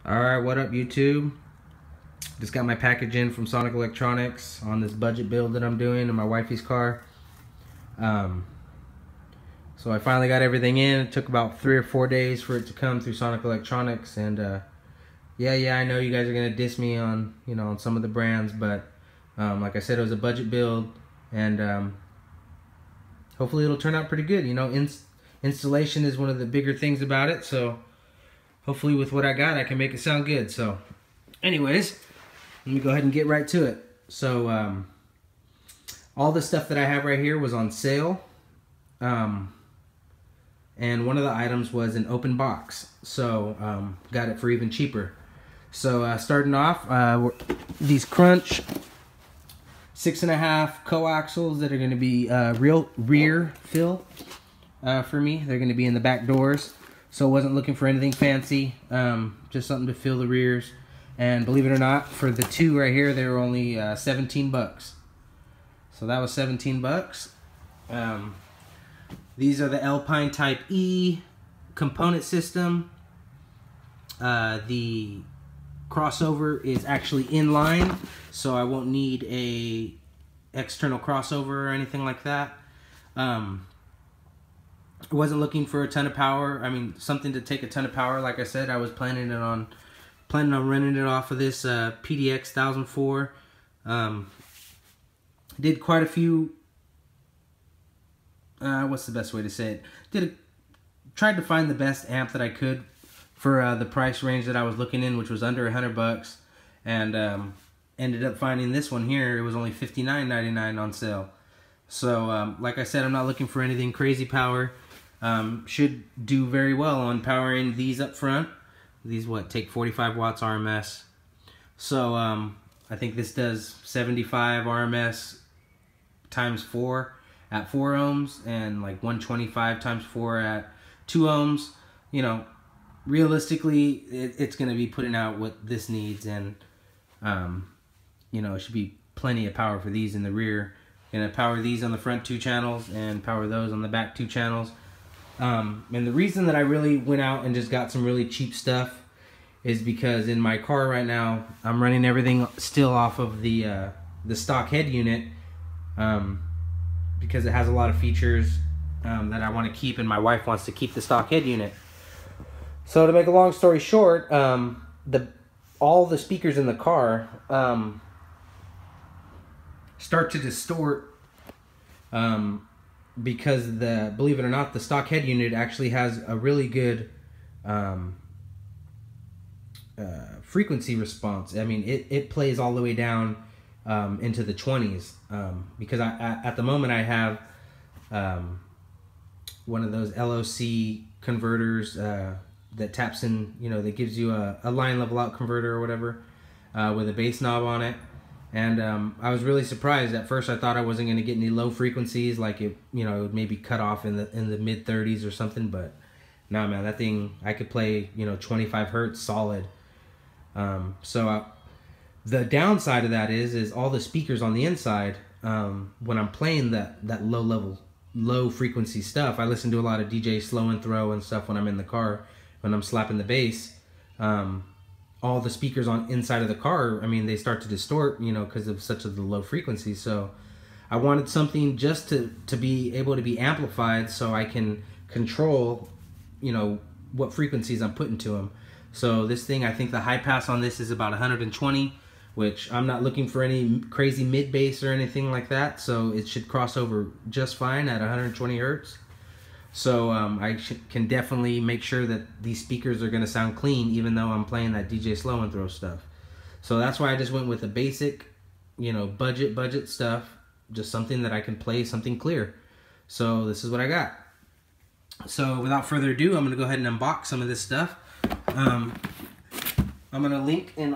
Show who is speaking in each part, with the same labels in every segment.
Speaker 1: Alright, what up YouTube? Just got my package in from Sonic Electronics on this budget build that I'm doing in my wifey's car. So I finally got everything in. It took about 3 or 4 days for it to come through Sonic Electronics, and yeah, I know you guys are gonna diss me on, on some of the brands, but like I said, it was a budget build, and hopefully it'll turn out pretty good. Installation is one of the bigger things about it, so hopefully with what I got, I can make it sound good. So anyways, let me go ahead and get right to it. So all the stuff that I have right here was on sale, and one of the items was an open box, so got it for even cheaper. So starting off, these Crunch 6.5 coaxials that are going to be real rear fill for me. They're going to be in the back doors, so I wasn't looking for anything fancy, just something to fill the rears. And believe it or not, for the two right here, they were only 17 bucks. So that was 17 bucks. These are the Alpine Type E component system. The crossover is actually inline, so I won't need a external crossover or anything like that. I wasn't looking for a ton of power. I mean, something to take a ton of power. Like I said, I was planning on running it off of this pdx1000.4. Did quite a few. What's the best way to say it? Tried to find the best amp that I could for the price range that I was looking in, which was under 100 bucks, and ended up finding this one here. It was only $59.99 on sale. So like I said, I'm not looking for anything crazy power. Should do very well on powering these up front. These take 45 watts RMS. So I think this does 75 RMS times 4 at 4 ohms, and like 125 times 4 at 2 ohms. Realistically, it's going to be putting out what this needs, and it should be plenty of power for these in the rear. Going to power these on the front 2 channels and power those on the back 2 channels. And the reason that I really went out and just got some really cheap stuff is because in my car right now, I'm running everything still off of the stock head unit, because it has a lot of features that I want to keep, and my wife wants to keep the stock head unit. So to make a long story short, all the speakers in the car start to distort, because believe it or not, the stock head unit actually has a really good frequency response. I mean, it plays all the way down into the 20s, because at the moment I have one of those LOC converters that taps in, that gives you a line level out converter or whatever, with a bass knob on it. And I was really surprised. At first I thought I wasn't going to get any low frequencies, like it would maybe cut off in the mid 30s or something, but no, man, that thing, I could play 25 hertz solid. So the downside of that is all the speakers on the inside, when I'm playing that low frequency stuff, I listen to a lot of DJ Slow and Throw and stuff when I'm in the car, when I'm slapping the bass. All the speakers on inside of the car, I mean, they start to distort, because of such a low frequency. So I wanted something just to be able to be amplified, so I can control, what frequencies I'm putting to them. So this thing, I think the high pass on this is about 120, which I'm not looking for any crazy mid bass or anything like that. So it should cross over just fine at 120 hertz. So I can definitely make sure that these speakers are going to sound clean, even though I'm playing that DJ Slow and Throw stuff. So that's why I just went with the basic, budget stuff, just something that I can play something clear. So this is what I got. So without further ado, I'm going to go ahead and unbox some of this stuff. I'm going to link in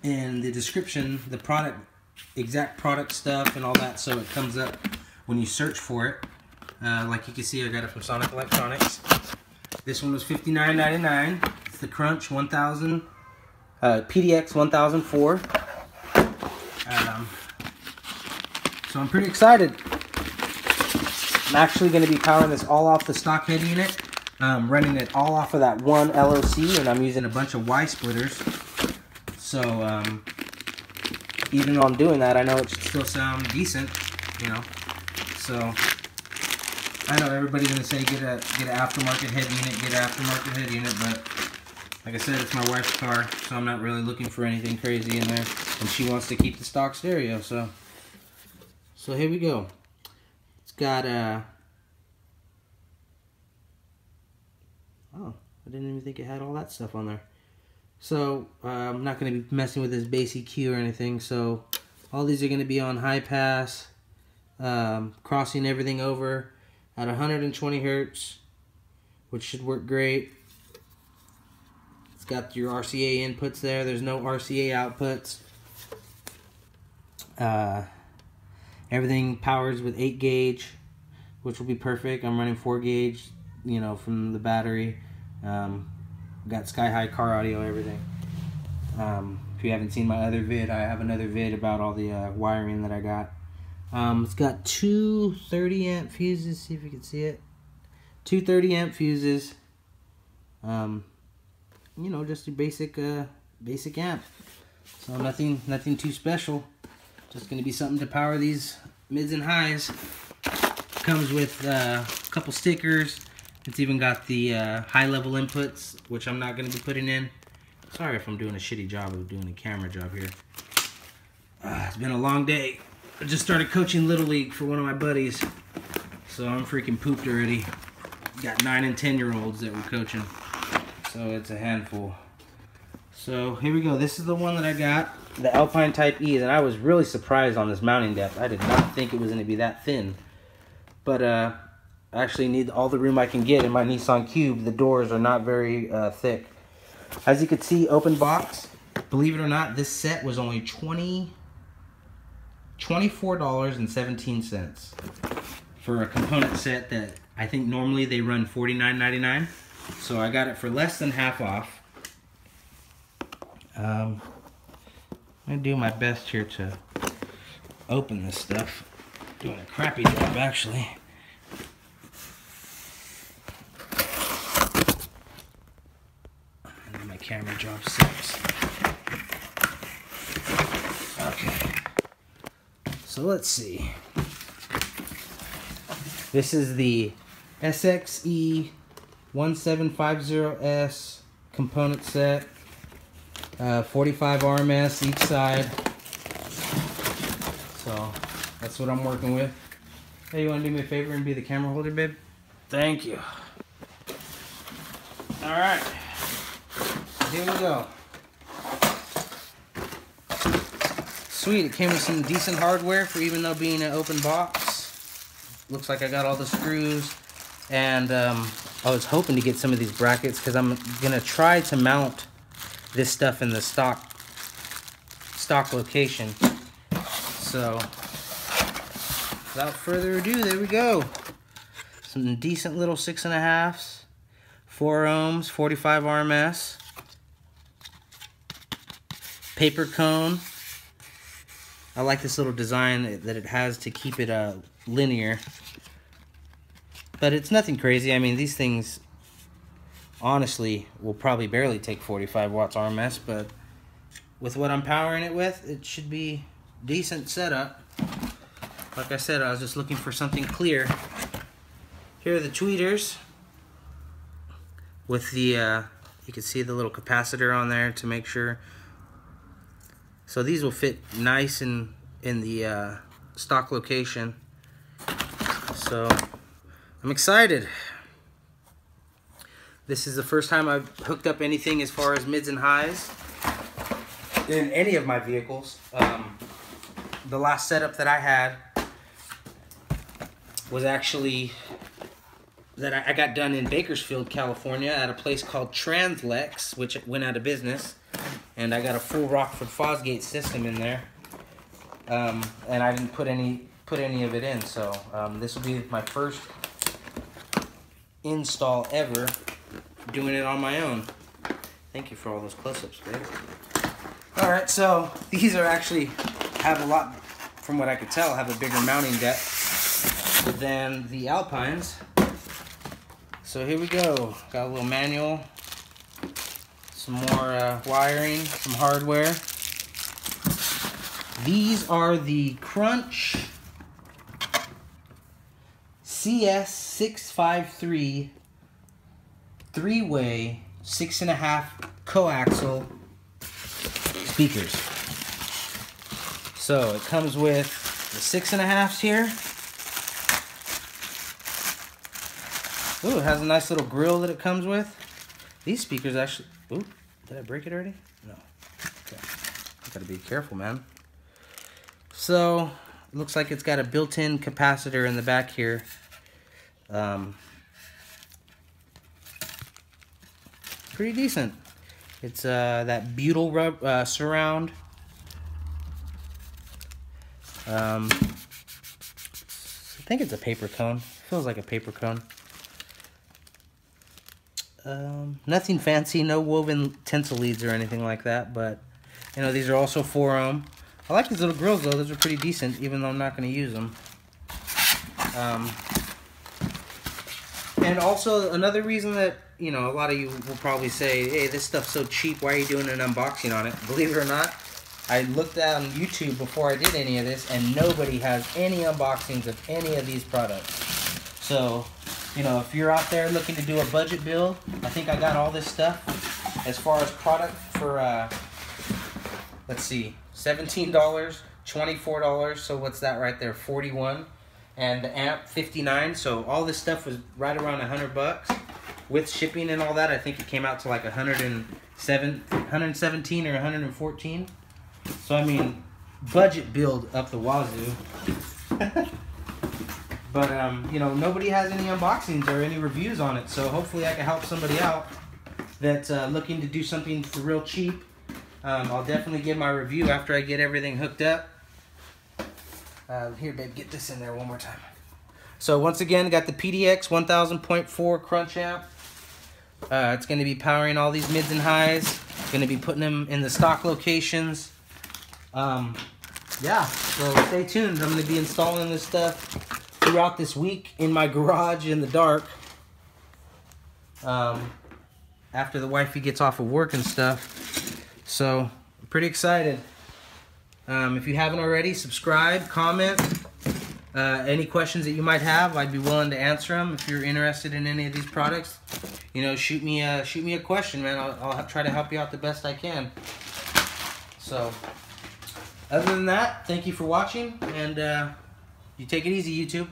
Speaker 1: in the description the exact product stuff and all that, so it comes up when you search for it. Like you can see, I got it from Sonic Electronics. This one was $59.99. It's the Crunch 1000 pdx1000.4. So I'm pretty excited. I'm actually going to be powering this all off the stock head unit. I'm running it all off of that one LOC, and I'm using a bunch of Y splitters. So even though I'm doing that, I know it should still sound decent, you know. So I know everybody's gonna say get an aftermarket head unit, get an aftermarket head unit, but like I said, it's my wife's car, so I'm not really looking for anything crazy in there, and she wants to keep the stock stereo. So here we go. It's got oh, I didn't even think it had all that stuff on there. So I'm not going to be messing with this bass EQ or anything. So all these are going to be on high pass, crossing everything over at 120 hertz, which should work great. It's got your RCA inputs there. There's no RCA outputs. Everything powers with 8 gauge, which will be perfect. I'm running 4 gauge, you know, from the battery. Got sky high car audio, everything. If you haven't seen my other vid, I have another vid about all the wiring that I got. It's got two 30 amp fuses. See if you can see it. Two 30 amp fuses. You know, just a basic amp. So nothing too special. Just gonna be something to power these mids and highs. Comes with a couple stickers. It's even got the high level inputs, which I'm not gonna be putting in. Sorry if I'm doing a shitty job of doing a camera job here. It's been a long day. I just started coaching Little League for one of my buddies, so I'm freaking pooped already. Got 9 and 10-year-olds that we're coaching, so it's a handful. So here we go. This is the one that I got, the Alpine Type E's, and I was really surprised on this mounting depth. I did not think it was going to be that thin, but I actually need all the room I can get in my Nissan Cube. The doors are not very thick. As you can see, open box. Believe it or not, this set was only $24.17 for a component set that I think normally they run $49.99. So I got it for less than half off. I'm gonna do my best here to open this stuff. Doing a crappy job, actually. And my camera job sucks. Okay. So let's see. This is the sxe-1750s component set. 45 RMS each side. So that's what I'm working with. Hey, you want to do me a favor and be the camera holder, babe? Thank you. Alright. Here we go. Sweet, it came with some decent hardware for even though being an open box. Looks like I got all the screws. And I was hoping to get some of these brackets because I'm going to try to mount this stuff in the stock location. So without further ado, there we go. Some decent little 6.5s, 4 ohms, 45 RMS, paper cone. I like this little design that it has to keep it linear, but it's nothing crazy. I mean, these things honestly will probably barely take 45 watts RMS, but with what I'm powering it with, it should be decent setup. Like I said, I was just looking for something clear. Here are the tweeters with the you can see the little capacitor on there to make sure. So these will fit nice in the stock location. So I'm excited. This is the first time I've hooked up anything as far as mids and highs in any of my vehicles. The last setup that I had was actually that I got done in Bakersfield, California at a place called Translex, which went out of business. And I got a full Rockford Fosgate system in there. And I didn't put any of it in. So this will be my first install ever doing it on my own. Thank you for all those close-ups, babe. Alright, so these are actually have a lot, from what I could tell, have a bigger mounting depth than the Alpines. so here we go. Got a little manual, some more wiring, some hardware. These are the Crunch cs653 3-way 6.5 coaxial speakers. So it comes with the 6.5s here. Ooh, it has a nice little grill that it comes with. These speakers actually... Ooh, did I break it already? No. Okay. I gotta be careful, man. So, it looks like it's got a built-in capacitor in the back here. Pretty decent. It's that butyl surround. I think it's a paper cone. Feels like a paper cone. Nothing fancy, no woven tinsel leads or anything like that, but you know, these are also 4 ohm. I like these little grills though, those are pretty decent, even though I'm not going to use them. And also another reason that, you know, a lot of you will probably say, hey, this stuff's so cheap, why are you doing an unboxing on it? Believe it or not, I looked on YouTube before I did any of this, and nobody has any unboxings of any of these products. So, you know, if you're out there looking to do a budget build, I think I got all this stuff as far as product for, let's see, $17, $24, so what's that right there, 41, and the amp, 59, so all this stuff was right around $100. With shipping and all that, I think it came out to like 117 or 114. So, I mean, budget build up the wazoo. But, you know, nobody has any unboxings or any reviews on it, so hopefully I can help somebody out that's looking to do something for real cheap. I'll definitely give my review after I get everything hooked up. Here, babe, get this in there one more time. So, once again, got the pdx1000.4 Crunch amp. It's going to be powering all these mids and highs. Going to be putting them in the stock locations. Yeah, so stay tuned. I'm going to be installing this stuff throughout this week in my garage in the dark. After the wifey gets off of work and stuff. So, I'm pretty excited. If you haven't already, subscribe, comment. Any questions that you might have, I'd be willing to answer them. If you're interested in any of these products, you know, shoot me a question, man. I'll try to help you out the best I can. So, other than that, thank you for watching, and you take it easy, YouTube.